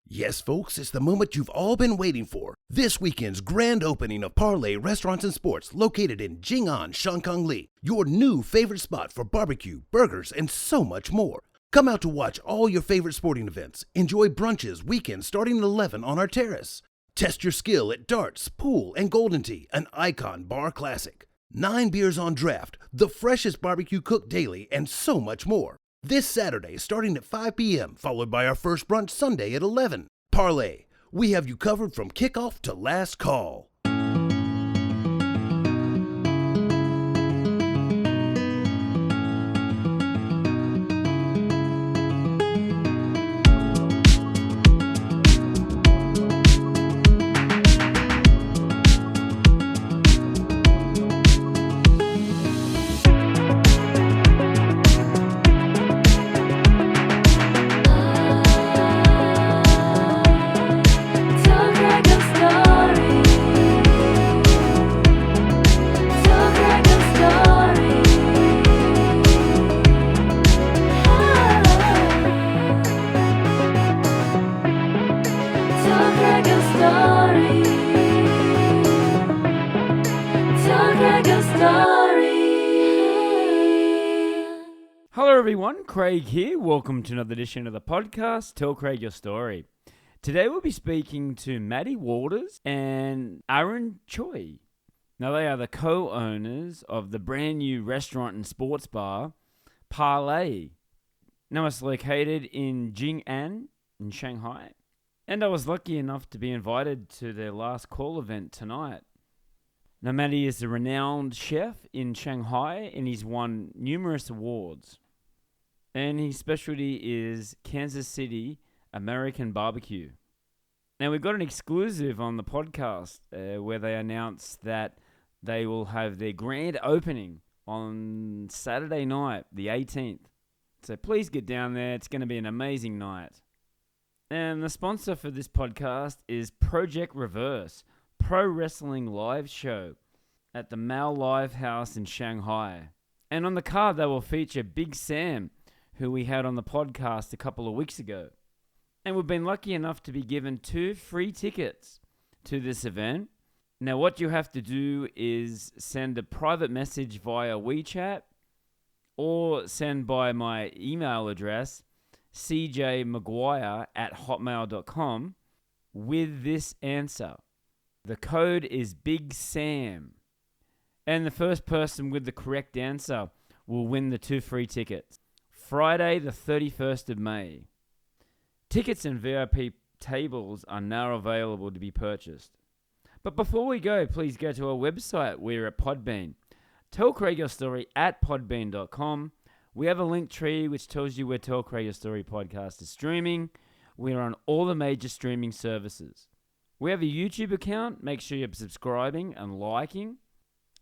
Yes, folks, it's the moment you've all been waiting for. This weekend's grand opening of Parlay Restaurant and Sports, located in Jingan Shanghai, your new favorite spot for barbecue, burgers, and so much more. Come out to watch all your favorite sporting events. Enjoy brunches weekends starting at 11 on our terrace. Test your skill at darts, pool, and golden tea, an icon bar classic. 9 beers on draft, the freshest barbecue cooked daily, and so much more. This Saturday, starting at 5 p.m., followed by our first brunch Sunday at 11. Parlay, we have you covered from kickoff to last call. Hello everyone, Craig here. Welcome to another edition of the podcast, Tell Craig Your Story. Today we'll be speaking to Matty Walters and Aaron Choi. Now they are the co-owners of the brand new restaurant and sports bar, Parlay. Now it's located in Jingan in Shanghai. And I was lucky enough to be invited to their last call event tonight. Now Matty is a renowned chef in Shanghai and he's won numerous awards. And his specialty is Kansas City American BBQ. Now, we've got an exclusive on the podcast where they announced that they will have their grand opening on Saturday night, the 18th. So please get down there. It's going to be an amazing night. And the sponsor for this podcast is Project Reverse, pro wrestling live show at the Mao Live House in Shanghai. And on the card, they will feature Big Sam, who we had on the podcast a couple of weeks ago. And we've been lucky enough to be given 2 free tickets to this event. Now, what you have to do is send a private message via Wechat or send by my email address, cjmaguire@hotmail.com, with this answer. The code is Big Sam. And the first person with the correct answer will win the 2 free tickets. Friday, the 31st of May. Tickets and VIP tables are now available to be purchased. But before we go, please go to our website. We're at Podbean. Tell Craig Your Story at podbean.com. We have a link tree which tells you where Tell Craig Your Story podcast is streaming. We're on all the major streaming services. We have a YouTube account. Make sure you're subscribing and liking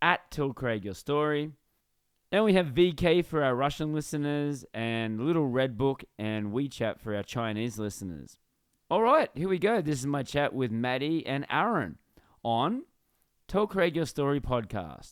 at Tell Craig Your Story. And we have VK for our Russian listeners and Little Red Book and Wechat for our Chinese listeners. All right, here we go. This is my chat with Matty and Aaron on Tell Craig Your Story podcast.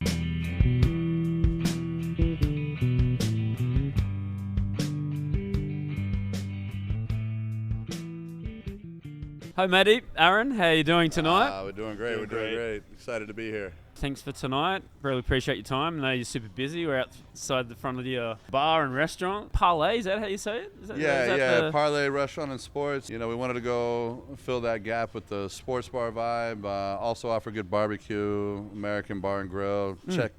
Hi, Matty. Aaron, how are you doing tonight? We're doing great. We're doing great. Excited to be here. Thanks for tonight. Really appreciate your time. I know you're super busy. We're outside the front of your bar and restaurant. Parlay, is that how you say it? Parlay Restaurant and Sports. You know, we wanted to go fill that gap with the sports bar vibe. Also offer good barbecue, American bar and grill. Check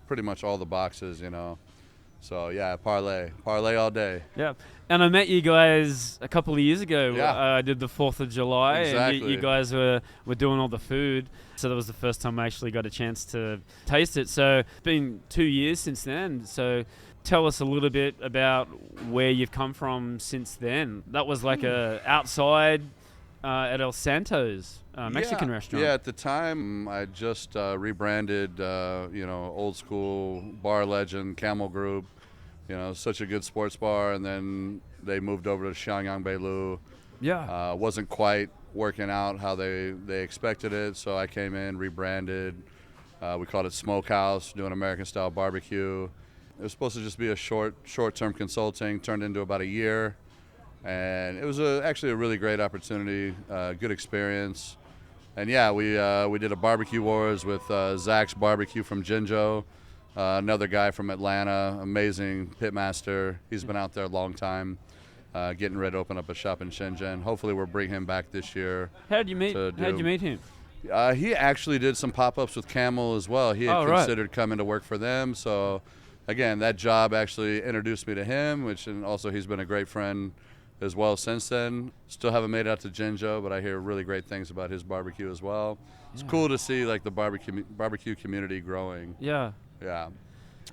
pretty much all the boxes, you know. So, yeah, Parlay all day. Yeah. And I met you guys a couple of years ago. Yeah. I did the 4th of July. Exactly. And you guys were doing all the food. So that was the first time I actually got a chance to taste it. So it's been 2 years since then. So tell us a little bit about where you've come from since then. That was like outside at El Santo's Mexican restaurant. Yeah, at the time, I just rebranded, old school bar legend, Camel Group. You know, such a good sports bar, and then they moved over to Xiangyang Beilu. Yeah. Wasn't quite working out how they expected it, so I came in, rebranded. We called it Smokehouse, doing American-style barbecue. It was supposed to just be a short-term consulting, turned into about a year. And it was actually a really great opportunity, good experience. And yeah, we did a barbecue wars with Zach's Barbecue from Jinjo, another guy from Atlanta, amazing pitmaster. He's been out there a long time, getting ready to open up a shop in Shenzhen. Hopefully we'll bring him back this year. How'd you meet him? He actually did some pop-ups with Camel as well. He had considered coming to work for them. So again, that job actually introduced me to him, and also he's been a great friend as well since then. Still haven't made it out to Jinjo, but I hear really great things about his barbecue as well. It's cool to see like the barbecue community growing. Yeah. Yeah.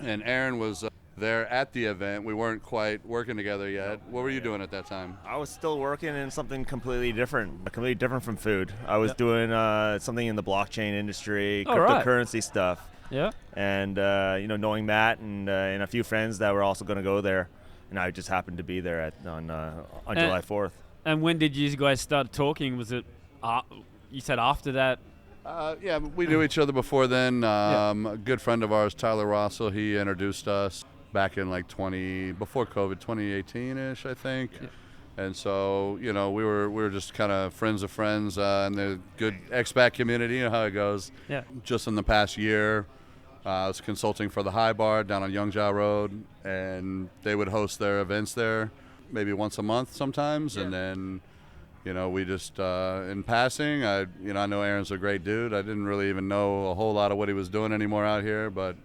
And Aaron was there at the event. We weren't quite working together yet. What were you doing at that time? I was still working in something completely different from food. I was doing something in the blockchain industry, cryptocurrency stuff. Yeah. And knowing Matt and a few friends that were also going to go there. And I just happened to be there on July 4th. And when did you guys start talking? Was it, you said after that? Yeah, we knew each other before then. A good friend of ours, Tyler Rossell, he introduced us back in before COVID, 2018-ish, I think. Yeah. And so, we were just kind of friends of friends in the good expat community, you know how it goes. Yeah. Just in the past year, I was consulting for the High Bar down on Yongjia Road, and they would host their events there maybe once a month sometimes. Yeah. And then, we just, in passing, I know Aaron's a great dude. I didn't really even know a whole lot of what he was doing anymore out here, but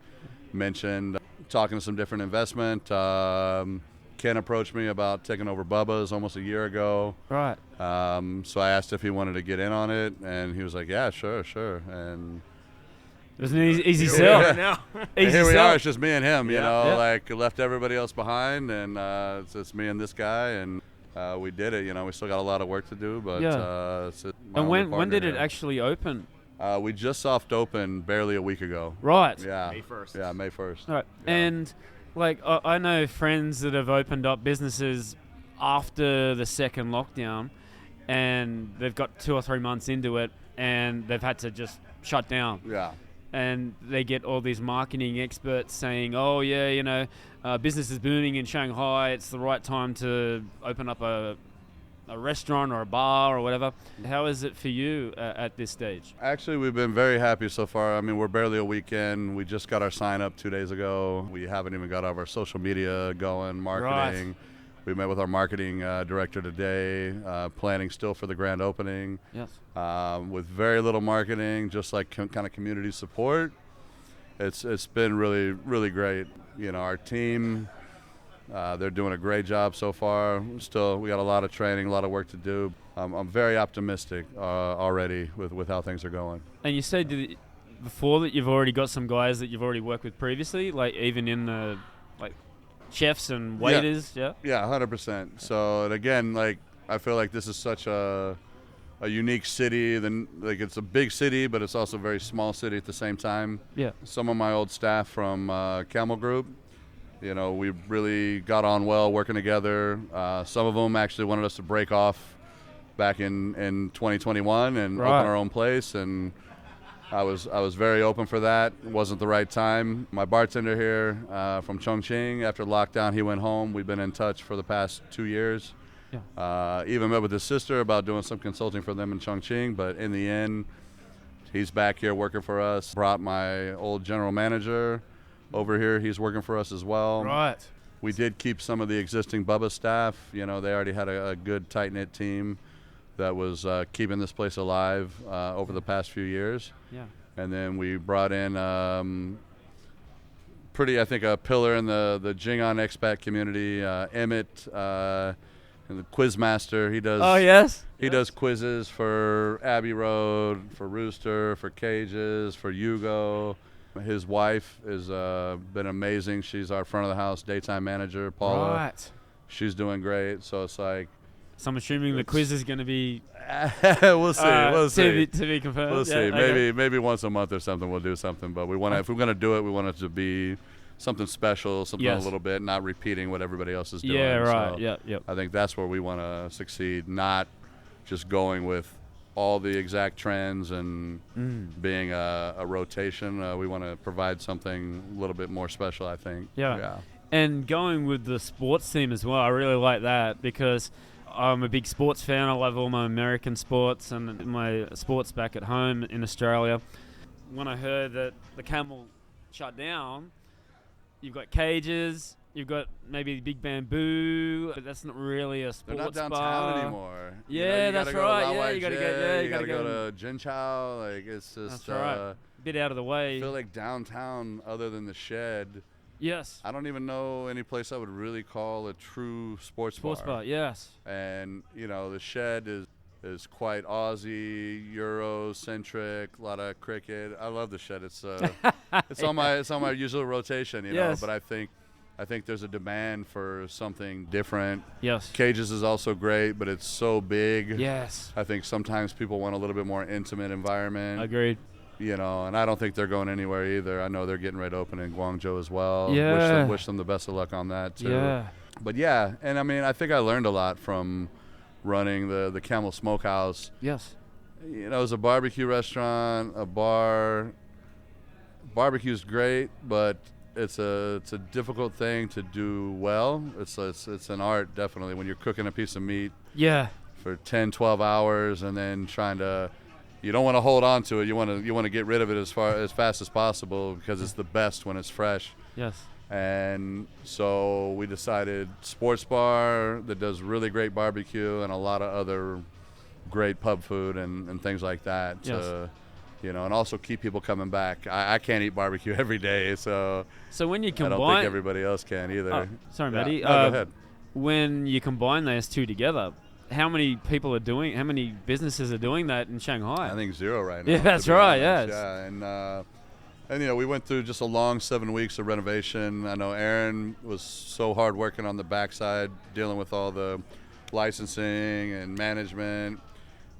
mentioned talking to some different investment. Ken approached me about taking over Bubba's almost a year ago. Right. So I asked if he wanted to get in on it, and he was like, yeah, sure. And it was an easy sell. Here we are. It's just me and him, left everybody else behind, and it's just me and this guy, and we did it. We still got a lot of work to do, but it's and when did it actually open? We just soft opened barely a week ago. Right. Yeah. May 1st. Yeah, May 1st. Right. Yeah. And I know friends that have opened up businesses after the second lockdown, and they've got 2 or 3 months into it, and they've had to just shut down. Yeah. And they get all these marketing experts saying, business is booming in Shanghai. It's the right time to open up a restaurant or a bar or whatever. How is it for you at this stage? Actually, we've been very happy so far. I mean, we're barely a week in. We just got our sign up 2 days ago. We haven't even got our social media going, marketing. Right. We met with our marketing director today, planning still for the grand opening. Yes. With very little marketing, just like kind of community support. It's been really, really great. Our team, they're doing a great job so far. Still, we got a lot of training, a lot of work to do. I'm very optimistic already with how things are going. And you said before that you've already got some guys that you've already worked with previously, like even in the chefs and waiters. Yeah. 100%. So, and again, I feel like this is such a unique city. It's a big city, but it's also a very small city at the same time. Yeah. Some of my old staff from Camel Group, we really got on well working together. Some of them actually wanted us to break off back in 2021 and open our own place, and I was very open for that. It wasn't the right time. My bartender here from Chongqing, after lockdown, he went home. We've been in touch for the past 2 years. Yeah. Even met with his sister about doing some consulting for them in Chongqing, but in the end, he's back here working for us. Brought my old general manager over here. He's working for us as well. Right. We did keep some of the existing Bubba staff. They already had a good, tight-knit team that was keeping this place alive over the past few years. Yeah. And then we brought in a pillar in the Jingan expat community, Emmett, and the Quizmaster. He does. Oh, yes. He does quizzes for Abbey Road, for Rooster, for Cages, for Yugo. His wife has been amazing. She's our front of the house daytime manager, Paula. Right. She's doing great. So it's like. So I'm assuming the quiz is going to be. We'll see. To be confirmed. We'll see. Maybe once a month or something we'll do something. But we want to. If we're going to do it, we want it to be something special, something a little bit, not repeating what everybody else is doing. Yeah. Right. So yeah. I think that's where we want to succeed, not just going with all the exact trends and being a rotation. We want to provide something a little bit more special, I think. Yeah. And going with the sports team as well, I really like that because I'm a big sports fan. I love all my American sports and my sports back at home in Australia. When I heard that the Camel shut down, you've got cages, you've got maybe big bamboo, but that's not really a sports bar. They're not downtown anymore. Yeah, that's right. Yeah, you gotta go to Jinchao. Like, it's just that's right. A bit out of the way. I feel like downtown, other than the Shed. Yes. I don't even know any place I would really call a true sports bar. Yes. And the Shed is quite Aussie, Euro-centric, a lot of cricket. I love the Shed. It's it's on my usual rotation, yes. But I think there's a demand for something different. Yes. Cages is also great, but it's so big. Yes. I think sometimes people want a little bit more intimate environment. Agreed. And I don't think they're going anywhere either. I know they're getting ready to open in Guangzhou as well. Yeah. Wish them the best of luck on that too. Yeah. But yeah, and I mean, I think I learned a lot from running the Camel Smokehouse. Yes. It was a barbecue restaurant, a bar. Barbecue's great, but it's a difficult thing to do well. It's an art, definitely, when you're cooking a piece of meat. Yeah. For 10, 12 hours, and then you don't want to hold on to it. You want to get rid of it as fast as possible, because it's the best when it's fresh. Yes. And so we decided sports bar that does really great barbecue and a lot of other great pub food and things like that. Yes. And also keep people coming back. I can't eat barbecue every day, so when you combine, I don't think everybody else can either. Oh, sorry, Matty. Yeah. No, go ahead. When you combine those two together, how many businesses are doing that in Shanghai? I think 0 right now. Yeah, that's right. Yes. Yeah, and we went through just a long 7 weeks of renovation. I know Aaron was so hard working on the backside, dealing with all the licensing and management.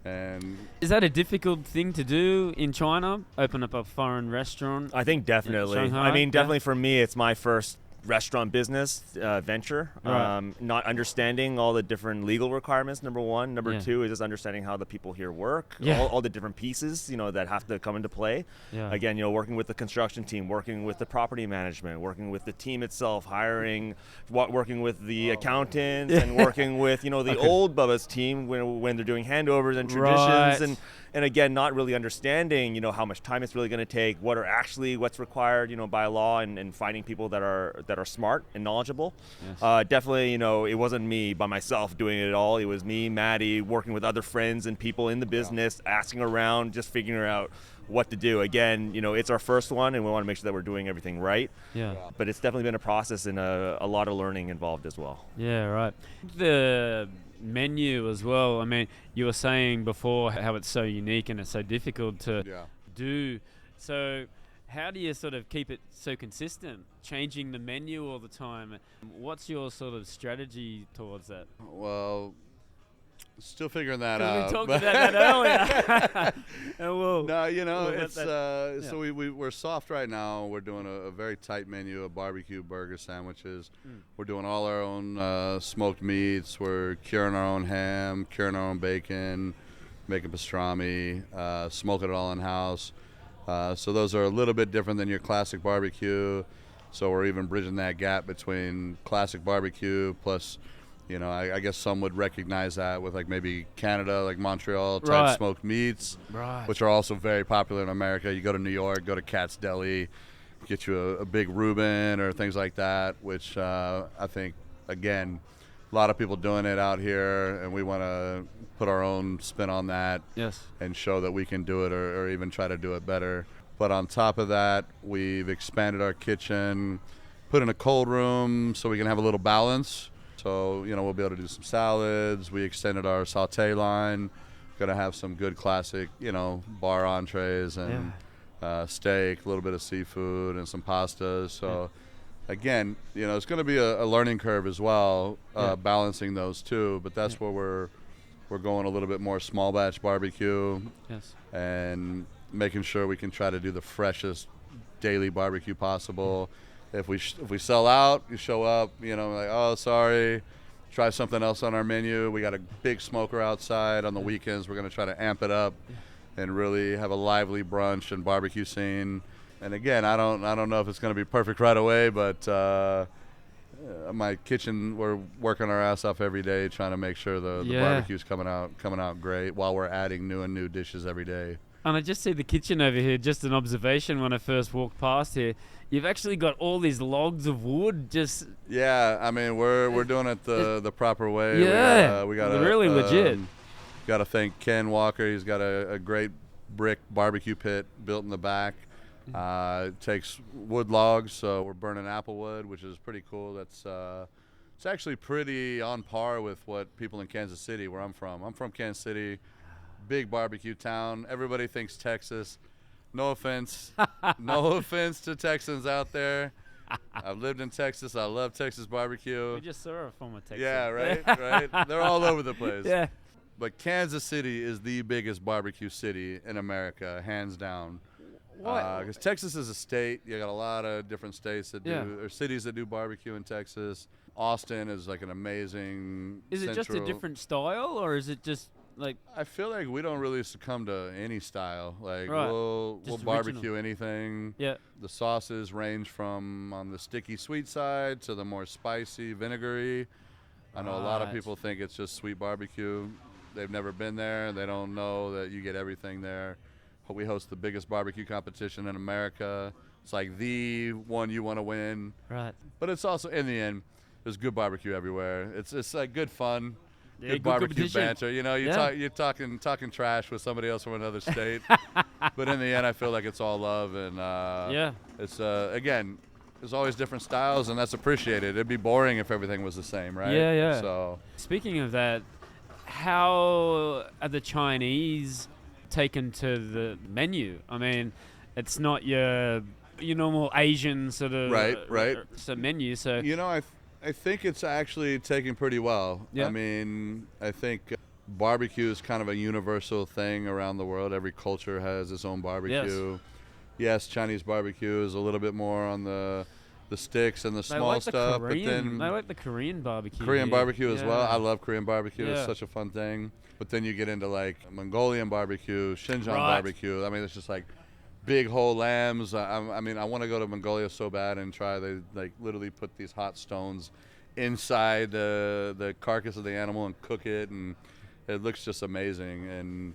And is that a difficult thing to do in China? Open up a foreign restaurant? I think definitely. Shanghai? I mean, definitely for me, it's my first restaurant business venture. Right. Not understanding all the different legal requirements, number one. Number Yeah. two is just understanding how the people here work. Yeah. All the different pieces, that have to come into play. Yeah. Again, working with the construction team, working with the property management, working with the team itself, hiring, working with the accountants, and working with, the old Bubba's team when they're doing handovers and traditions. Right. And again, not really understanding, how much time it's really going to take, what's required, by law, and finding people that are smart and knowledgeable. Yes. Definitely, it wasn't me by myself doing it all. It was me, Matty, working with other friends and people in the business, asking around, just figuring out what to do. Again, it's our first one, and we want to make sure that we're doing everything right. Yeah. But it's definitely been a process and a lot of learning involved as well. Yeah, right. The menu as well. I mean, you were saying before how it's so unique and it's so difficult to do. So how do you sort of keep it so consistent, changing the menu all the time? What's your sort of strategy towards that? Well, still figuring that out. We talked about that earlier. So we're soft right now. We're doing a very tight menu of barbecue burger sandwiches. We're doing all our own smoked meats. We're curing our own ham, curing our own bacon, making pastrami, smoking it all in-house. So those are a little bit different than your classic barbecue. So we're even bridging that gap between classic barbecue plus, I guess some would recognize that with like maybe Canada, like Montreal type Right. smoked meats, Right. which are also very popular in America. You go to New York, go to Cat's Deli, get you a big Reuben or things like that, which I think, again, a lot of people doing it out here, and we want to put our own spin on that. Yes. And show that we can do it or even try to do it better. But on top of that, we've expanded our kitchen, put in a cold room so we can have a little balance. So, we'll be able to do some salads. We extended our sauté line. Going to have some good classic, bar entrees and steak, a little bit of seafood and some pastas. So, again, it's going to be a learning curve as well, balancing those two. But that's where we're going a little bit more small batch barbecue. Yes. And making sure we can try to do the freshest daily barbecue possible. If we sell out, you show up, like, oh, sorry, try something else on our menu. We got a big smoker outside on the weekends. We're going to try to amp it up and really have a lively brunch and barbecue scene. And again, I don't know if it's going to be perfect right away, but my kitchen, we're working our ass off every day trying to make sure the barbecue's coming out great while we're adding new dishes every day. And I just see the kitchen over here, just an observation when I first walked past here. You've actually got all these logs of wood just... Yeah, I mean, we're doing it the proper way. Yeah, we got really legit. Got to thank Ken Walker. He's got a great brick barbecue pit built in the back. It takes wood logs, so we're burning apple wood, which is pretty cool. That's it's actually pretty on par with what people in Kansas City, where I'm from. I'm from Kansas City, big barbecue town. Everybody thinks Texas. No offense, no offense to Texans out there. I've lived in Texas. I love Texas barbecue. We just saw a former Texas. Yeah, right. They're all over the place. Yeah. But Kansas City is the biggest barbecue city in America, hands down. Because Texas is a state. You got a lot of different states that do, or cities that do barbecue in Texas. Austin is like an amazing. Is it just a different style, or is it just like? I feel like we don't really succumb to any style. Like Right. we'll Just barbecue original. anything. Yeah. The sauces range from on the sticky sweet side to the more spicy vinegary. I know a lot of Right. people think it's just sweet barbecue. They've never been there. They don't know that you get everything there. We host the biggest barbecue competition in America. It's like the one you want to win. Right. But it's also, in the end, there's good barbecue everywhere. It's like good fun, Yeah, good barbecue competition. banter. You know, you're talking trash with somebody else from another state. But in the end, I feel like it's all love. And it's, again, there's always different styles, and that's appreciated. It'd be boring if everything was the same, right? Yeah. So Speaking of that, how are the Chinese taken to the menu? I mean, it's not your normal Asian sort of Right. menu. So you know, I think it's actually taking pretty well. Yeah. I mean, I think barbecue is kind of a universal thing around the world. Every culture has its own barbecue. Yes, Chinese barbecue is a little bit more on the sticks and the they small like stuff, the Korean, but then they like the Korean barbecue. Korean here. barbecue as well. Yeah. I love Korean barbecue. Yeah. It's such a fun thing. But then you get into like Mongolian barbecue, Xinjiang Right. barbecue. I mean, it's just like big whole lambs. I mean, I want to go to Mongolia so bad and try. They like literally put these hot stones inside the carcass of the animal and cook it, and it looks just amazing.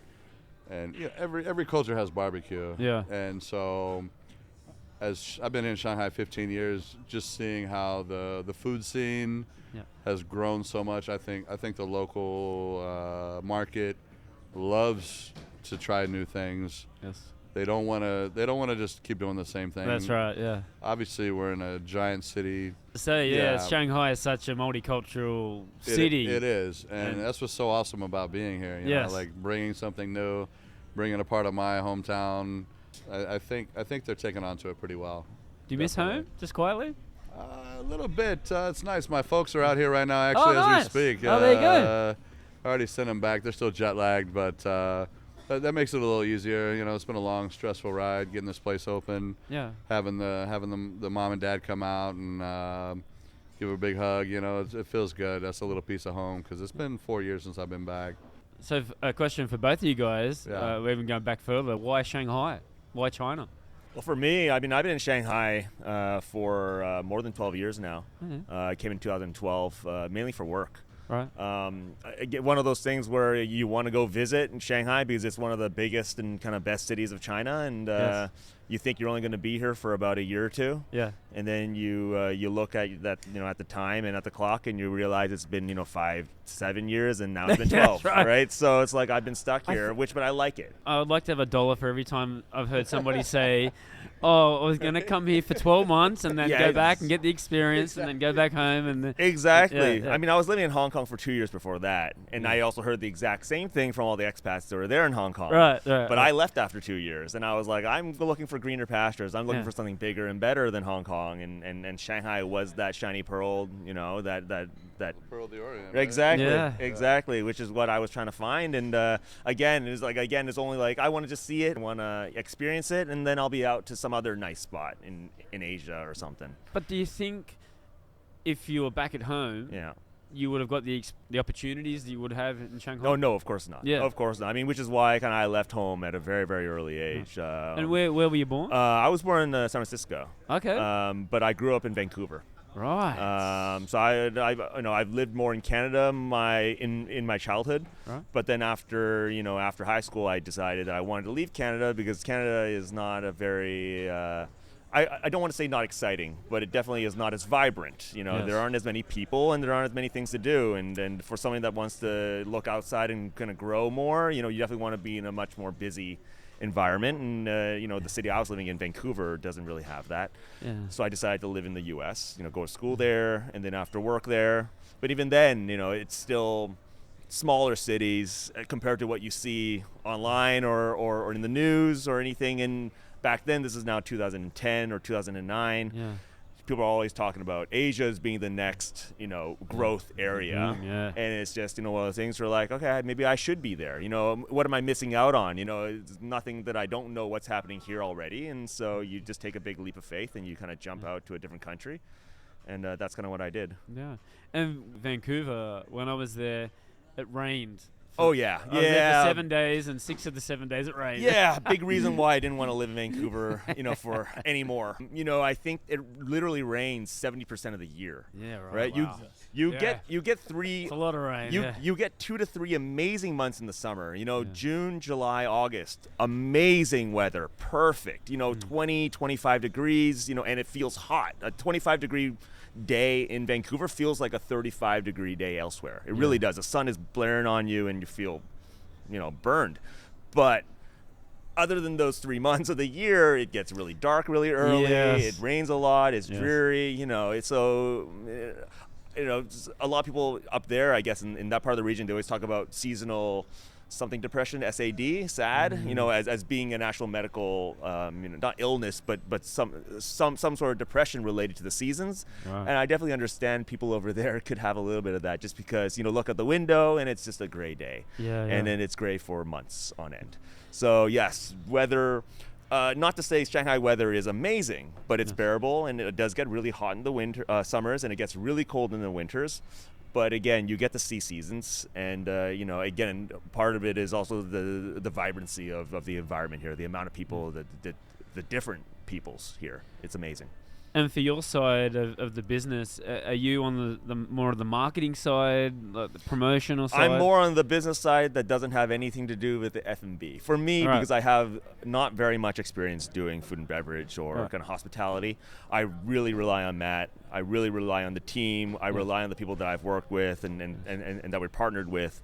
And yeah, every culture has barbecue. Yeah. And so, as I've been in Shanghai 15 years, just seeing how the food scene has grown so much. I think the local market loves to try new things. Yes. They don't want to just keep doing the same thing. That's right. Yeah. Obviously, we're in a giant city. So Shanghai is such a multicultural city. It is, and that's what's so awesome about being here. You know, like bringing something new, bringing a part of my hometown. I think they're taking on to it pretty well. Do you miss home? Just quietly? A little bit. It's nice. My folks are out here right now, actually, nice. as we speak. Oh, there you go. I already sent them back. They're still jet lagged, but that makes it a little easier. You know, it's been a long, stressful ride getting this place open. Yeah. Having the mom and dad come out and give a big hug. You know, it feels good. That's a little piece of home because it's been 4 years since I've been back. So a question for both of you guys. Yeah. We're even going back further. Why Shanghai? Why China? Well, for me, I mean, I've been in Shanghai for more than 12 years now. Mm-hmm. I came in 2012, mainly for work. Right. I get one of those things where you want to go visit in Shanghai because it's one of the biggest and kind of best cities of China, and Yes. you think you're only going to be here for about a year or two. Yeah. And then you look at that, at the time and at the clock, and you realize it's been 5-7 years, and now it's been 12. That's right. So it's like I've been stuck here, but I like it. I would like to have $1 for every time I've heard somebody say, "Oh, I was going to come here for 12 months and then Yeah, go back and get the experience and then go back home." And then, Exactly. Yeah. I mean, I was living in Hong Kong for 2 years before that, and I also heard the exact same thing from all the expats that were there in Hong Kong. Right. But I left after 2 years, and I was like, I'm looking for greener pastures. I'm looking Yeah. for something bigger and better than Hong Kong, and Shanghai was that shiny pearl, that Pearl of the Orient. Right? Exactly, Yeah. exactly, which is what I was trying to find. And it's only like I want to just see it, want to experience it, and then I'll be out to some other nice spot in Asia or something. But do you think if you were back at home, Yeah. you would have got the opportunities that you would have in Shanghai? Oh no, of course not. Yeah. Of course not. I mean, which is why I left home at a very, very early age. And where were you born? I was born in San Francisco. Okay. But I grew up in Vancouver. Right. So I've lived more in Canada in my childhood, Right. but then after high school, I decided that I wanted to leave Canada because Canada is not a very I don't want to say not exciting, but it definitely is not as vibrant. Yes. There aren't as many people and there aren't as many things to do. And for somebody that wants to look outside and kind of grow more, you definitely want to be in a much more busy environment. And, the city I was living in, Vancouver, doesn't really have that. Yeah. So I decided to live in the U.S., go to school there and then after work there. But even then, it's still smaller cities compared to what you see online or in the news or anything. And back then, this is now 2010 or 2009. Yeah. People are always talking about Asia as being the next, growth area. Yeah. And it's just, one of those things where like, okay, maybe I should be there. What am I missing out on? It's nothing that I don't know what's happening here already. And so you just take a big leap of faith and you kind of jump out to a different country. And that's kind of what I did. Yeah. And Vancouver, when I was there, it rained. Oh, yeah. I was there for 7 days, and 6 of the 7 days it rained. Yeah, big reason why I didn't want to live in Vancouver, for anymore. I think it literally rains 70% of the year. Yeah, right. Wow. You Yeah. get three. It's a lot of rain. You get 2 to 3 amazing months in the summer. June, July, August, amazing weather, perfect. 20, 25 degrees. And it feels hot. A 25-degree day in Vancouver feels like a 35-degree day elsewhere. It really does. The sun is blaring on you and you feel, burned. But other than those 3 months of the year, it gets really dark really early. Yes. It rains a lot. It's dreary. It's so. A lot of people up there, I guess, in that part of the region, they always talk about seasonal something depression, SAD, SAD, as being an actual medical, not illness, but some sort of depression related to the seasons. Right. And I definitely understand people over there could have a little bit of that just because, look out the window and it's just a gray day. Yeah. And then it's gray for months on end. So yes, weather, not to say Shanghai weather is amazing, but it's bearable and it does get really hot in the winter, summers, and it gets really cold in the winters. But again, you get to see seasons, and again, part of it is also the vibrancy of the environment here, the amount of people, the different peoples here. It's amazing. And for your side of the business, are you on the more of the marketing side, like the promotional side? I'm more on the business side that doesn't have anything to do with the F&B. For me, because I have not very much experience doing food and beverage or kind of hospitality, I really rely on Matt. I really rely on the team. I rely on the people that I've worked with and that we're partnered with.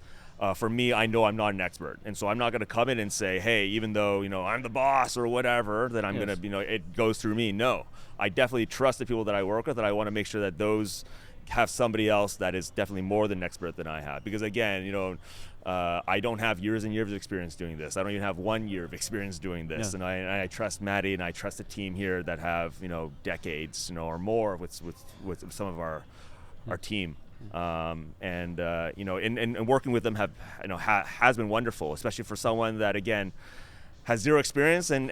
For me, I know I'm not an expert. And so I'm not going to come in and say, hey, even though, I'm the boss or whatever, that I'm going to, it goes through me. No, I definitely trust the people that I work with, and I want to make sure that those have somebody else that is definitely more than an expert than I have. Because again, I don't have years and years of experience doing this. I don't even have 1 year of experience doing this. And I trust Matty, and I trust the team here that have, decades, or more with some of our team. And working with them has been wonderful, especially for someone that again has zero experience, and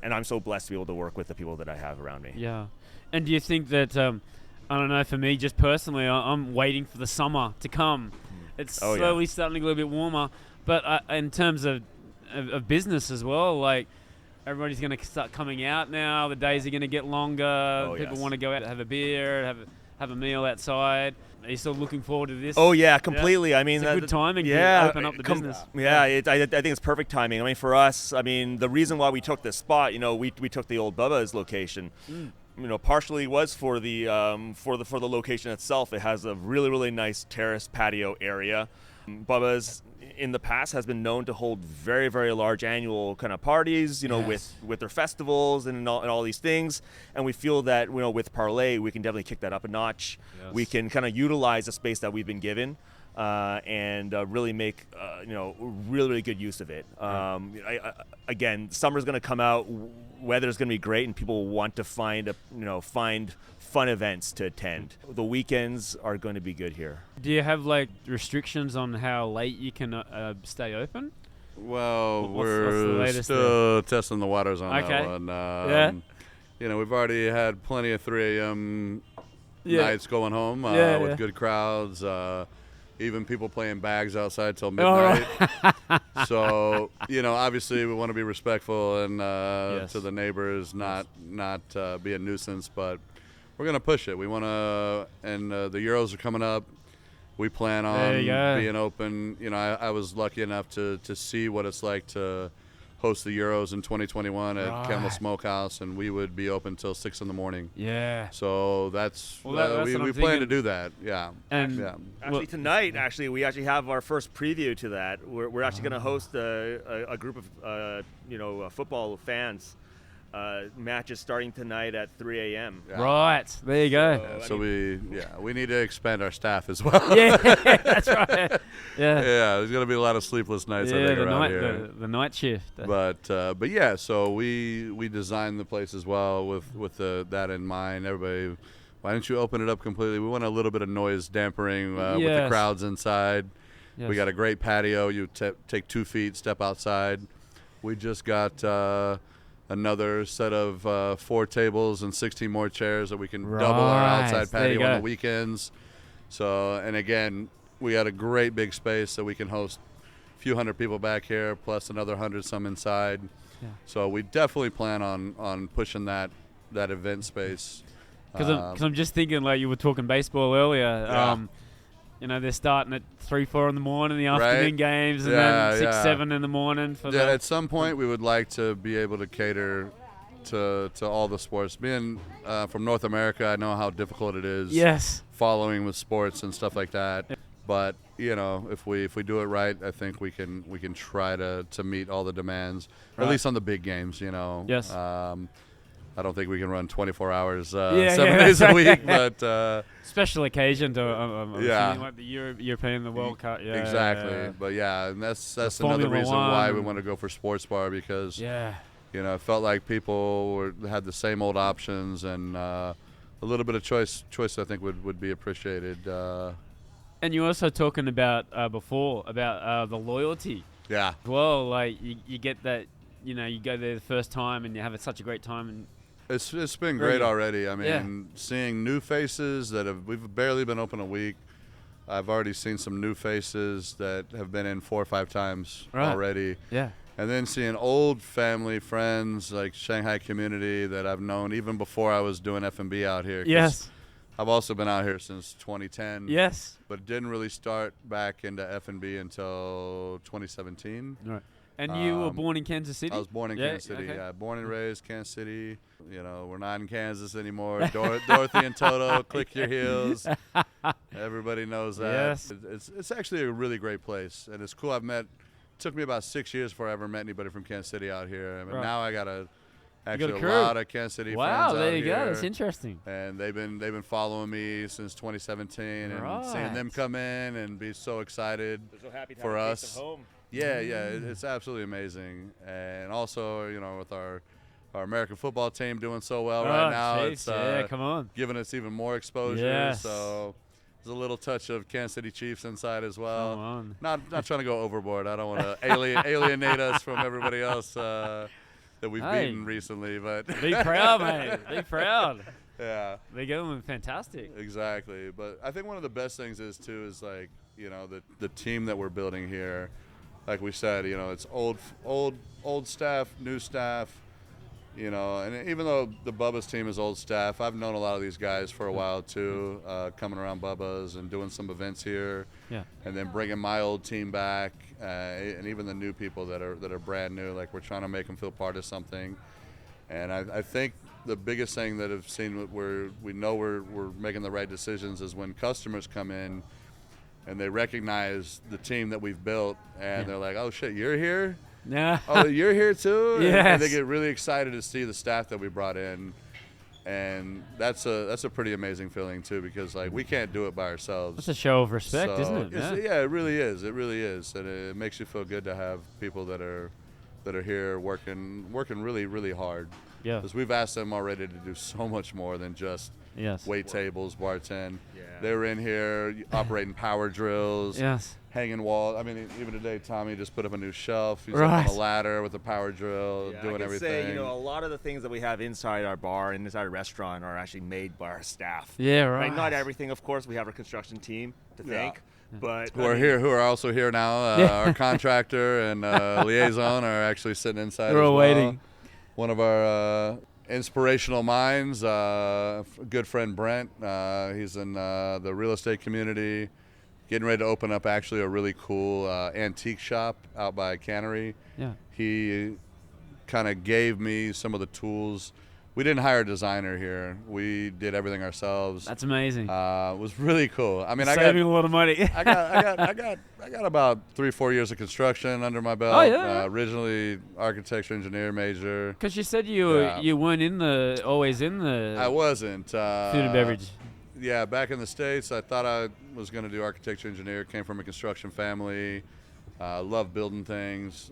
I'm so blessed to be able to work with the people that I have around me. Yeah. And do you think that I don't know, for me just personally, I'm waiting for the summer to come. It's slowly starting to get a little bit warmer, but in terms of business as well, like everybody's going to start coming out now. The days are going to get longer. People want to go out, have a beer, have a meal outside. Are you still looking forward to this? Oh, yeah, completely. Yeah. I mean, it's a good timing to open up the business. Yeah, I think it's perfect timing. I mean, for us, the reason why we took this spot, we took the old Bubba's location. Partially was for the location itself. It has a really, really nice terrace patio area. Bubba's in the past has been known to hold very, very large annual kind of parties, with their festivals and all these things. And we feel that, with Parlay, we can definitely kick that up a notch. Yes. We can kind of utilize the space that we've been given and really make, really, really good use of it. Again, summer's going to come out, weather's going to be great, and people want to find fun events to attend. The weekends are going to be good here. Do you have restrictions on how late you can stay open? Well, what's we're still testing the waters on that one. We've already had plenty of 3 a.m. nights going home with good crowds. Even people playing bags outside till midnight. So, obviously we want to be respectful and to the neighbors, not be a nuisance, but we're gonna push it. We want to, and the Euros are coming up. We plan on There you go. being open. You know, I was lucky enough to see what it's like to host the Euros in 2021 at Camel Right. Smokehouse, and we would be open till 6 in the morning. Yeah. So that's, Well, that's we what I'm plan to thinking. do that. Yeah. And Yeah. Actually, tonight, we actually have our first preview to that. We're actually going to host a group of, football fans. Matches starting tonight at 3 a.m. Yeah. Right. There you go. Yeah, so we need to expand our staff as well. Yeah, that's right. Yeah. Yeah, there's gonna be a lot of sleepless nights I think the around night here. the night shift. But yeah, so we designed the place as well with that in mind. Everybody, why don't you open it up completely? We want a little bit of noise dampering with the Yes. crowds inside. Yes. We got a great patio. You take 2 feet, step outside. We just got another set of 4 tables and 16 more chairs that we can double our Right. outside There you patio on go. the weekends. So, and again, we got a great big space so we can host a few hundred people back here, plus another 100 some inside. Yeah. So we definitely plan on pushing that event space. Because I'm just thinking, like you were talking baseball earlier. Yeah. They're starting at 3-4 in the morning, the Right. afternoon games, and Yeah, then 6-7 yeah. in the morning for Yeah, the. at some point we would like to be able to cater to all the sports. Being from North America, I know how difficult it is. Yes. Following with sports and stuff like that. But if we do it right, I think we can try to meet all the demands, Right. at least on the big games. Yes. I don't think we can run 24 hours, 7 yeah, days that's a week, right. but Special occasion to I'm Yeah. assuming, like the European, the World Cup. Yeah. exactly. But yeah, and that's another Formula reason why we One. want to go for sports bar because Yeah. it felt like people had the same old options and a little bit of choice I think would be appreciated. And you were also talking about before about the loyalty. Yeah. Well, like you get that, you go there the first time and you have such a great time, and It's been Very great good. already. I mean, seeing new faces we've barely been open a week. I've already seen some new faces that have been in 4 or 5 times Right. already. yeah, And then seeing old family friends like Shanghai community that I've known even before I was doing F&B out here. 'Cause yes, I've also been out here since 2010. yes, But didn't really start back into F&B until 2017. right. And you were Um, born in Kansas City. I was born in Yeah, Kansas City. okay. Yeah, born and raised Kansas City. We're not in Kansas anymore. Dorothy and Toto, click your heels. Everybody knows that. Yes. It's actually a really great place, and it's cool. Took me about 6 years before I ever met anybody from Kansas City out here. I mean, Right. now I got actually a crew. lot of Kansas City Wow, friends there out you here. go. That's interesting. And they've been following me since 2017, and Right. seeing them come in and be so excited. They're so happy to For have a taste us. of home. Yeah, it's absolutely amazing. And also, with our American football team doing so well right now, Chiefs, it's come on. giving us even more exposure. Yes. So there's a little touch of Kansas City Chiefs inside as well. Come on. Not trying to go overboard. I don't want to alienate us from everybody else that we've Hey. beaten recently, but Be proud, mate. Be proud. yeah. They're going fantastic. Exactly, but I think one of the best things is like the team that we're building here. Like we said, it's old staff, new staff. And even though the Bubba's team is old staff, I've known a lot of these guys for a while too, coming around Bubba's and doing some events here, Yeah. and then bringing my old team back, and even the new people that are brand new. Like we're trying to make them feel part of something. And I think the biggest thing that I've seen where we know we're making the right decisions is when customers come in and they recognize the team that we've built, and they're like, "Oh shit, you're here? Yeah. Oh, you're here too?" And Yes. they get really excited to see the staff that we brought in, and that's a pretty amazing feeling too, because like we can't do it by ourselves. That's a show of respect, So isn't it? yeah, it really is. It really is, and it makes you feel good to have people that are here working really, really hard. Yeah. Because we've asked them already to do so much more than just Yes. wait tables, bartend. Yeah. They were in here operating power drills, Yes. hanging walls. I mean, even today, Tommy just put up a new shelf. He's up Right. on a ladder with a power drill, Yeah, doing I can everything. say, a lot of the things that we have inside our bar and inside our restaurant are actually made by our staff. Yeah, right. Not everything, of course. We have our construction team to Yeah. thank, but who are also here now. Our contractor and liaison are actually sitting inside We're as all well. waiting. One of our inspirational minds. A good friend Brent, he's in the real estate community, getting ready to open up actually a really cool antique shop out by Cannery. Yeah. He kind of gave me some of the tools. We didn't hire a designer here. We did everything ourselves. That's amazing. It was really cool. I mean, Saving a lot of money. I got about 3-4 years of construction under my belt. Oh, yeah. Originally architecture engineer major. Because you said you weren't always in the I wasn't. food and beverage. Yeah, back in the States, I thought I was going to do architecture engineer. Came from a construction family. Loved building things.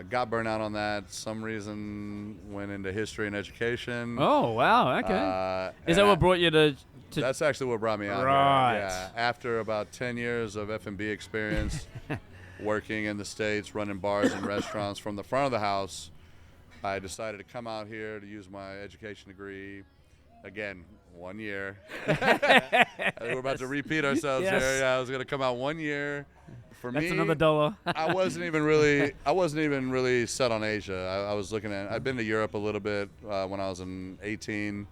Got burnt out on that. Some reason went into history and education. Oh, wow. Okay. Is that and what brought you to That's actually what brought me out Right. here. Yeah. After about 10 years of F&B experience, working in the States, running bars and restaurants from the front of the house, I decided to come out here to use my education degree. Again, 1 year. We're about to repeat ourselves Yes. here. Yeah, I was going to come out 1 year. For That's me, another $1. I wasn't even really set on Asia. I was looking at. I'd been to Europe a little bit when I was in 18.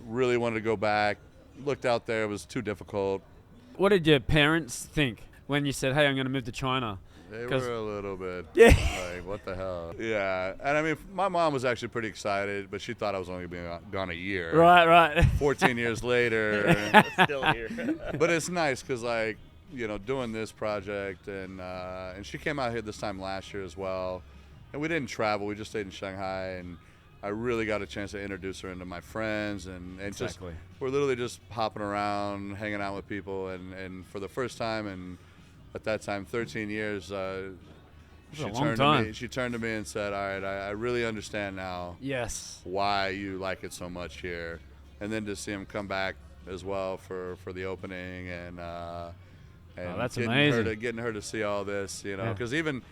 Really wanted to go back. Looked out there. It was too difficult. What did your parents think when you said, "Hey, I'm going to move to China"? They 'Cause- were a little bit Yeah. like, what the hell? Yeah. And I mean, my mom was actually pretty excited, but she thought I was only being gone a year. Right. 14 years later. Still here. But it's nice because, like, you know, doing this project, and she came out here this time last year as well. And we didn't travel. We just stayed in Shanghai, and I really got a chance to introduce her into my friends. And Exactly. we're literally just hopping around, hanging out with people. And for the first time, and at that time, 13 years, she a long turned to time. me. She turned to me and said, "All right, I really understand now Yes. why you like it so much here." And then to see him come back as well for the opening, and that's getting amazing. getting her to see all this, you know, Yeah. because even,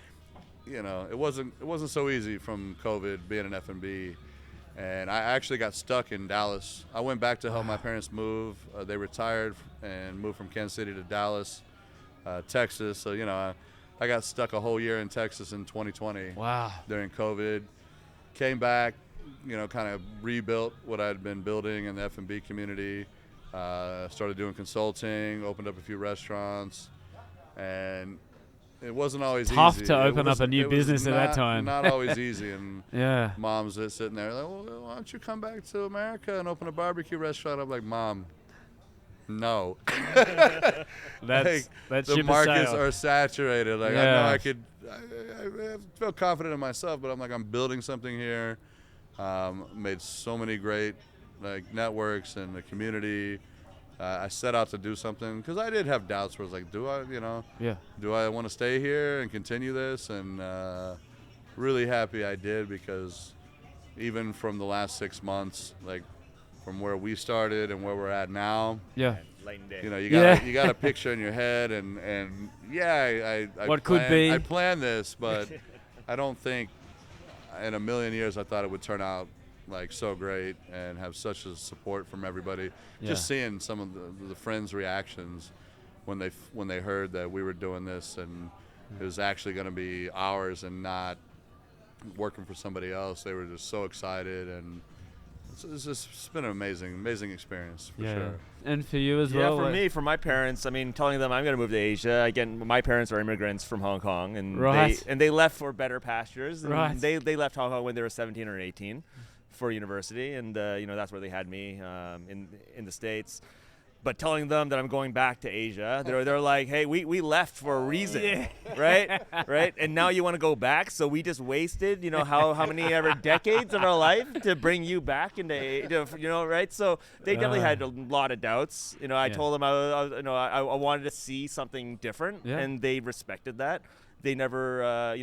you know, it wasn't so easy from COVID being an F&B, and I actually got stuck in Dallas. I went back to help my parents move. They retired and moved from Kansas City to Dallas, Texas. So, you know, I got stuck a whole year in Texas in 2020 Wow. during COVID. Came back, you know, kind of rebuilt what I'd been building in the F&B community. Started doing consulting, opened up a few restaurants, and it wasn't always Tough easy. to It open was- up a new it was business at that not- time. Not always easy, and Yeah. mom's just sitting there like, "Well, why don't you come back to America and open a barbecue restaurant?" I'm like, "Mom, no." That The ship has markets sailed. are saturated. Like, I know Yeah. I could. I feel confident in myself, but I'm like, I'm building something here. Made so many great networks in the community. I set out to do something because I did have doubts. Where I was like, do I want to stay here and continue this? And really happy I did, because even from the last 6 months, like from where we started and where we're at now, Yeah. Light and day. you know, Yeah. you got a picture in your head, and yeah, I What could be. I planned this, but I don't think in a million years I thought it would turn out like so great and have such a support from everybody. Yeah. Just seeing some of the friends' reactions when they heard that we were doing this, and it was actually going to be ours and not working for somebody else. They were just so excited, and it's been an amazing experience for sure. And for you as Yeah, well. for like- me, for my parents, I mean, telling them I'm going to move to Asia. Again, my parents are immigrants from Hong Kong, and Right. they left for better pastures. And Right. They left Hong Kong when they were 17 or 18 for university, and you know, that's where they had me in the States. But telling them that I'm going back to Asia, they're like, hey, we left for a reason, right? And now you want to go back, so we just wasted, you know, how many ever decades of our life to bring you back into, you know, right? So they definitely had a lot of doubts. You know, I Yeah. told them I wanted to see something different, Yeah. and they respected that. They never,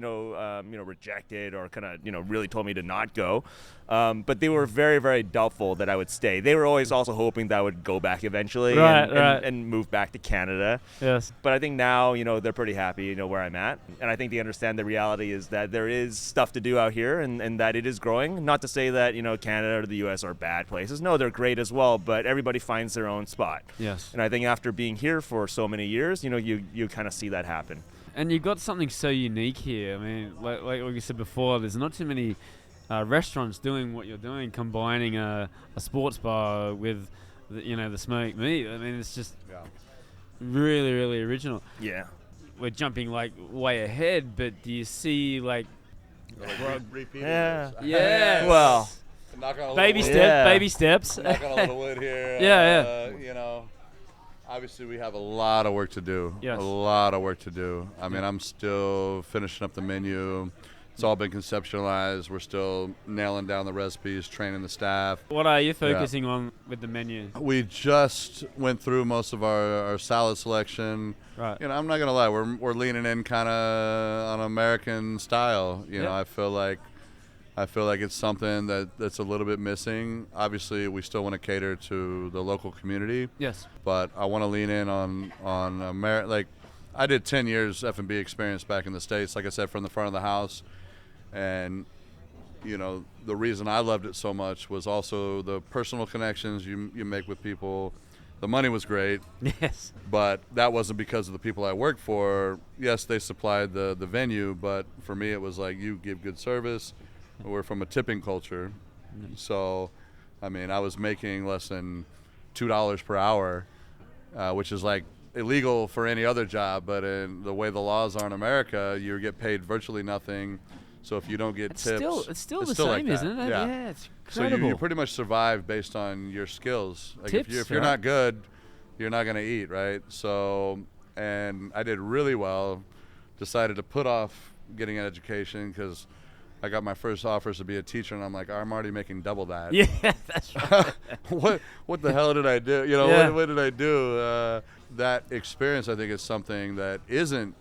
rejected or kind of, really told me to not go. But they were very, very doubtful that I would stay. They were always also hoping that I would go back eventually and move back to Canada. Yes. But I think now, they're pretty happy, where I'm at. And I think they understand the reality is that there is stuff to do out here and that it is growing. Not to say that, Canada or the U.S. are bad places. No, they're great as well, but everybody finds their own spot. Yes. And I think after being here for so many years, you kind of see that happen. And you got something so unique here. I mean, like we said before, there's not too many restaurants doing what you're doing, combining a sports bar with the smoked meat. I mean, it's just really, really original. Yeah. We're jumping like way ahead, but do you see like Repeating Yeah. this. yeah, Well, Knock on a baby little step, wood. Yeah. baby steps. Knock on a little wood here. Yeah, Obviously, we have a lot of work to do. Yes. A lot of work to do. I mean, I'm still finishing up the menu. It's all been conceptualized. We're still nailing down the recipes, training the staff. What are you focusing on with the menu? We just went through most of our salad selection. Right. I'm not gonna lie, we're leaning in kind of on American style. Yeah. I feel like it's something that's a little bit missing. Obviously, we still want to cater to the local community, Yes. but I want to lean in on Like, I did 10 years F&B experience back in the States, like I said, from the front of the house, and the reason I loved it so much was also the personal connections you make with people. The money was great, Yes. but that wasn't because of the people I worked for. Yes, they supplied the venue, but for me it was like, you give good service. We're from a tipping culture, so I mean, I was making less than $2 per hour, which is like illegal for any other job, but in the way the laws are in America, you get paid virtually nothing. So if you don't get tips, It's still the like same, that. isn't it? Yeah. It's So incredible. you pretty much survive based on your skills. Like Tips, if you're right? not good, you're not going to eat, right? So, and I did really well. Decided to put off getting an education because I got my first offers to be a teacher, and I'm like, I'm already making double that. Yeah, that's right. What the hell did I do? Yeah. What did I do? That experience, I think, is something that isn't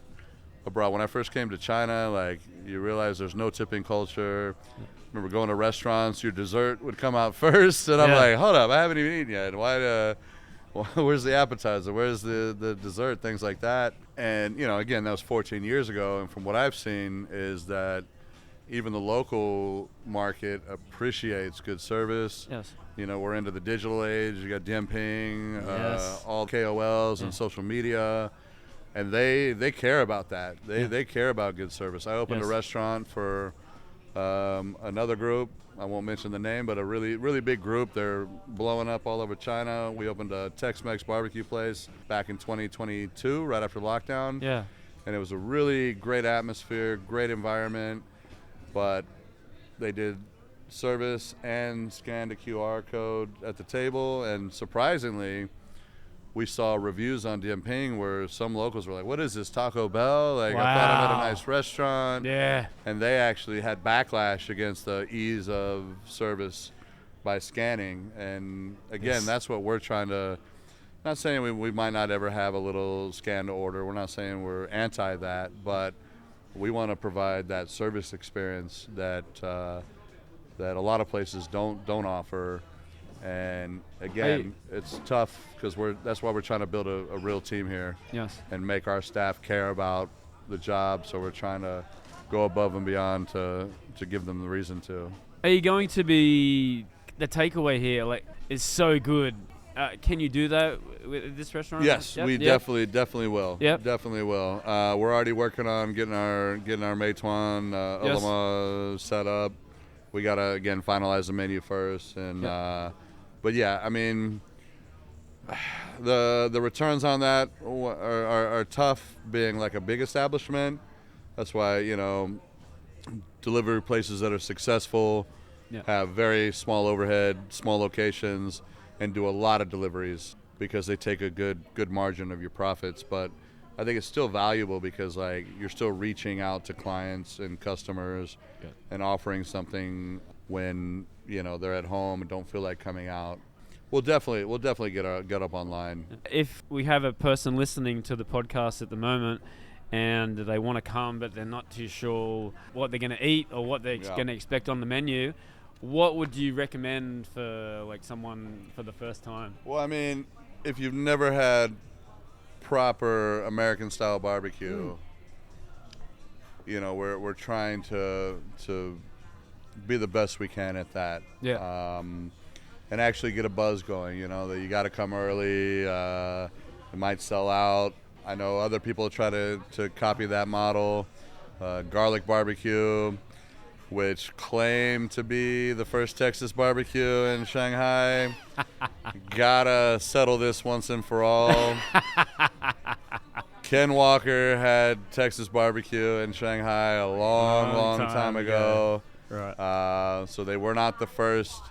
abroad. When I first came to China, like, you realize there's no tipping culture. Remember going to restaurants, your dessert would come out first, and I'm Yeah. like, hold up, I haven't even eaten yet. Where's the appetizer? Where's the dessert? Things like that. And again, that was 14 years ago, and from what I've seen is that even the local market appreciates good service. Yes. We're into the digital age. You got Dianping, Yes. all KOLs and social media, and they care about that. They care about good service. I opened Yes. a restaurant for another group. I won't mention the name, but a really, really big group. They're blowing up all over China. We opened a Tex-Mex barbecue place back in 2022, right after lockdown. Yeah. And it was a really great atmosphere, great environment, but they did service and scanned a QR code at the table, and surprisingly, we saw reviews on Dianping where some locals were like, what is this, Taco Bell? Like, I thought I'm at a Wow. nice restaurant. Yeah. And they actually had backlash against the ease of service by scanning. And again, Yes. that's what we're trying to, not saying we might not ever have a little scan to order. We're not saying we're anti that, but we want to provide that service experience that that a lot of places don't offer. And again, it's tough because that's why we're trying to build a real team here Yes. and make our staff care about the job. So we're trying to go above and beyond to give them the reason to. Are you going to be the takeaway here? Like, is so good. Can you do that with this restaurant? Yes, Yep, we yep. definitely will. Yep. Definitely will. We're already working on getting our Meituan Yes. Ulama set up. We gotta again finalize the menu first, and but yeah, I mean, the returns on that are tough. Being like a big establishment, that's why delivery places that are successful have very small overhead, small locations, and do a lot of deliveries because they take a good margin of your profits. But I think it's still valuable because like you're still reaching out to clients and customers and offering something when they're at home and don't feel like coming out. We'll definitely get up online. If we have a person listening to the podcast at the moment and they want to come but they're not too sure what they're going to eat or what they're going to expect on the menu, what would you recommend for like someone for the first time? Well, I mean, if you've never had proper American style barbecue, we're trying to be the best we can at that. Yeah. And actually get a buzz going, that you got to come early. It might sell out. I know other people try to copy that model. Garlic barbecue. which claimed to be the first Texas barbecue in Shanghai. Gotta settle this once and for all. Ken Walker had Texas barbecue in Shanghai a long time ago. Right. So they were not the first,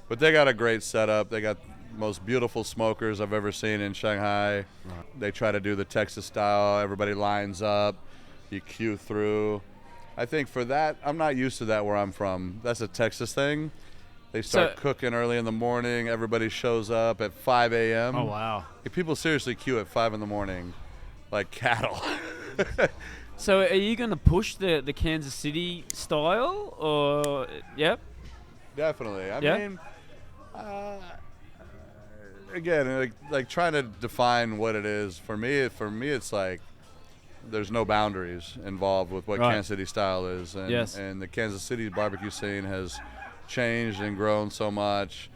but they got a great setup. They got most beautiful smokers I've ever seen in Shanghai. Right. They try to do the Texas style. Everybody lines up. You queue through. I think for that, I'm not used to that where I'm from. That's a Texas thing. They start cooking early in the morning. Everybody shows up at 5 a.m. Oh, wow. People seriously queue at 5 in the morning like cattle. So are you going to push the Kansas City style? Or yep. Definitely. I Yeah? mean, again, like trying to define what it is. For me, it's like there's no boundaries involved with what Right. Kansas City style is. And, Yes. and the Kansas City barbecue scene has changed and grown so much.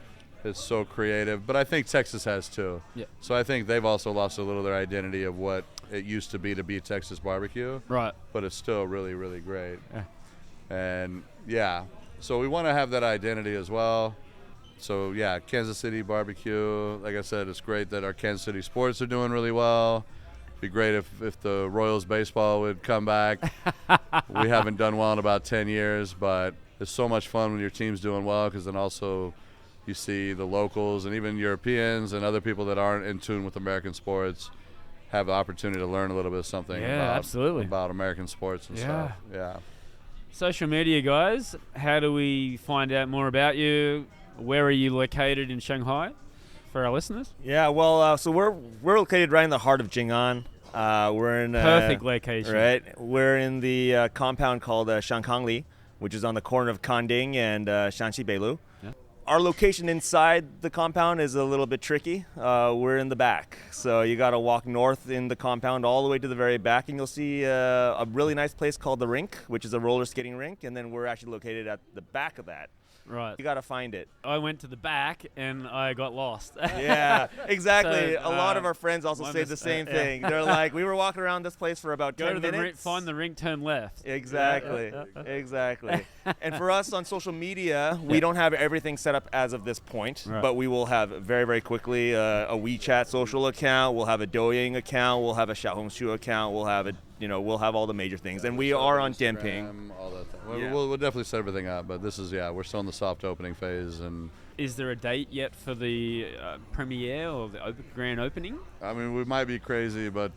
It's so creative. But I think Texas has too. Yeah. So I think they've also lost a little of their identity of what it used to be Texas barbecue. Right. But it's still really, really great. Yeah. And yeah, so we want to have that identity as well. So yeah, Kansas City barbecue. Like I said, it's great that our Kansas City sports are doing really well. Be great if the Royals baseball would come back. We haven't done well in about 10 years, but it's so much fun when your team's doing well, because then also you see the locals and even Europeans and other people that aren't in tune with American sports have the opportunity to learn a little bit of something absolutely. about American sports and stuff. Yeah. Social media, guys. How do we find out more about you? Where are you located in Shanghai for our listeners? Yeah, well, so we're located right in the heart of Jingan. We're in Perfect location. Right, we're in the compound called Shangkangli, which is on the corner of Kangding and Shanxi. Yeah. Our location inside the compound is a little bit tricky. We're in the back, so you got to walk north in the compound all the way to the very back, and you'll see a really nice place called the Rink, which is a roller skating rink, and then we're actually located at the back of that. Right. You got to find it. I went to the back and I got lost. Yeah, exactly. So, a lot of our friends also say the same thing. They're like, we were walking around this place for about 10 minutes. Rink, find the rink, turn left. Exactly. Exactly. And for us on social media, we don't have everything set up as of this point, Right. but we will have very, very quickly a WeChat social account. We'll have a Douyin account. We'll have a Xiaohongshu account. We'll have we'll have all the major things. And we are on Dianping. All that thing. Yeah. We'll definitely set everything up, but this is, we're still in the soft opening phase. And Is there a date yet for the premiere or the grand opening? I mean, we might be crazy, but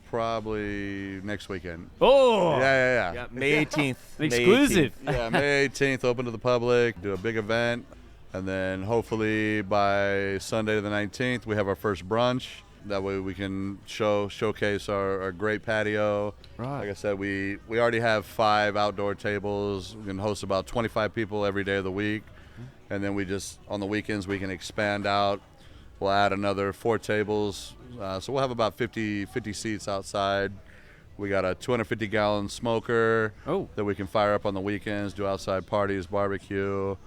probably next weekend. Oh! Yeah. May 18th. Exclusive. Yeah, May 18th, open to the public, do a big event, and then hopefully by Sunday the 19th, we have our first brunch. That way we can showcase our great patio. Right. Like I said, we already have 5 outdoor tables. We can host about 25 people every day of the week. And then on the weekends, we can expand out. We'll add another 4 tables. So we'll have about 50 seats outside. We got a 250-gallon smoker that we can fire up on the weekends, do outside parties, barbecue.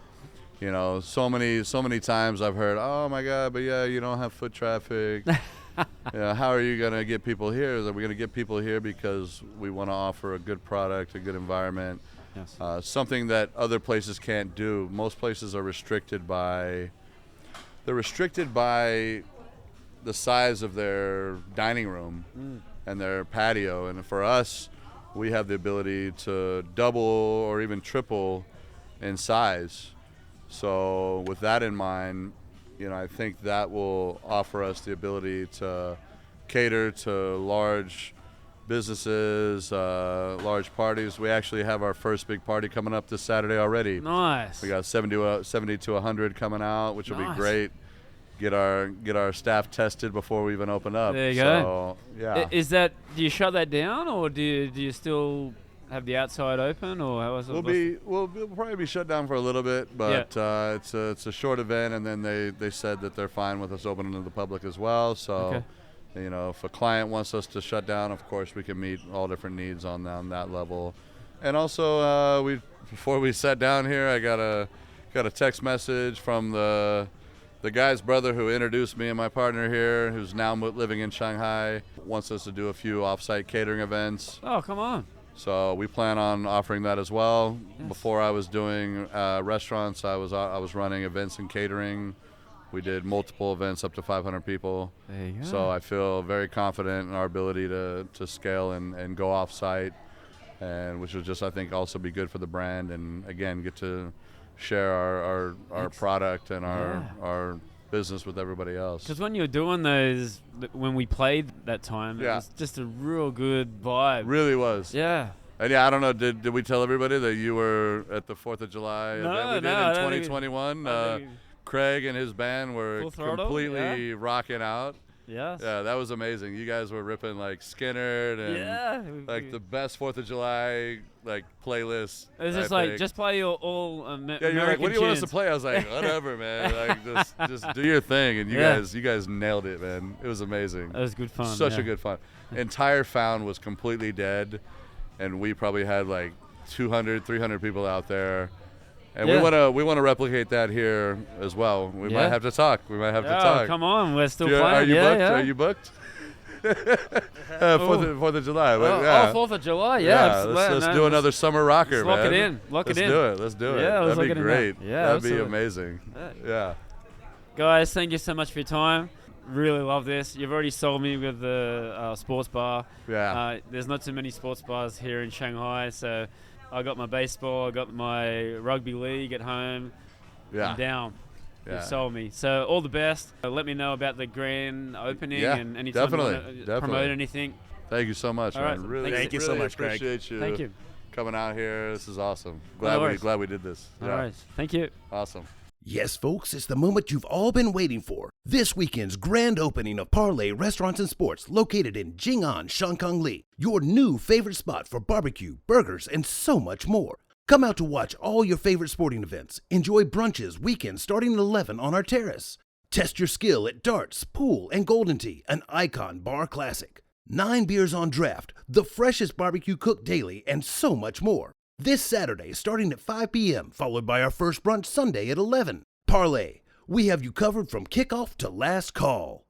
You know, so many times I've heard, oh my God, but yeah, you don't have foot traffic. How are you going to get people here? We're going to get people here because we want to offer a good product, a good environment, Yes. something that other places can't do. Most places are restricted by the size of their dining room and their patio. And for us, we have the ability to double or even triple in size. So with that in mind, I think that will offer us the ability to cater to large businesses, large parties. We actually have our first big party coming up this Saturday already. Nice. We got 70 to 100 coming out, which will be Nice. great. Get our staff tested before we even open up. There you go. Yeah. Do you shut that down, or do you still have the outside open, or how is it? We'll probably be shut down for a little bit, but it's a short event, and then they said that they're fine with us opening to the public as well. So, if a client wants us to shut down, of course we can meet all different needs on that level. And also, before we sat down here, I got a text message from the guy's brother who introduced me and my partner here, who's now living in Shanghai, wants us to do a few off-site catering events. Oh, come on. So we plan on offering that as well. Yes. Before I was doing restaurants, I was running events and catering. We did multiple events up to 500 people. There you go. So I feel very confident in our ability to scale and go off-site, and which will just, I think, also be good for the brand. And, again, get to share our product and our business with everybody else. Because when you were doing those, when we played that time, it was just a real good vibe. Really was. Yeah. And I don't know, did we tell everybody that you were at the 4th of July event we did in 2021? Craig and his band were completely rocking out. Yes. Yeah, that was amazing. You guys were ripping like Skinner and like the best 4th of July like playlist. It was just like, just play your all American you're like, what do you want us to tunes? play? I was like, whatever, man. Like just do your thing. And you guys nailed it, man. It was amazing. It was good fun. Such a good fun. Entire Found was completely dead, and we probably had like 200, 300 people out there. And we want to replicate that here as well. We might have to talk. Come on, we're still playing. Are you booked? Are you booked? 4th of July. But 4th of July. Yeah. Let's do another summer rocker, man. Lock it in. Let's do it. Yeah, that'd be great. Yeah, that'd be amazing. Yeah. Guys, thank you so much for your time. Really love this. You've already sold me with the sports bar. Yeah. There's not too many sports bars here in Shanghai, so I got my baseball, I got my rugby league at home. Yeah. I'm down. Yeah. You've sold me. So all the best. Let me know about the grand opening and anytime you want to promote anything. Thank you so much, all man. right. Really, thank you so much, Craig. Appreciate you. Thank you. Coming out here. This is awesome. Glad we did this. All right. Thank you. Awesome. Yes, folks, it's the moment you've all been waiting for. This weekend's grand opening of Parlay Restaurant and Sports, located in Jingan Shanghai, your new favorite spot for barbecue, burgers, and so much more. Come out to watch all your favorite sporting events. Enjoy brunches weekends starting at 11 on our terrace. Test your skill at darts, pool, and golden tea, an icon bar classic. 9 beers on draft, the freshest barbecue cooked daily, and so much more. This Saturday starting at 5 p.m., followed by our first brunch Sunday at 11. Parlay, we have you covered from kickoff to last call.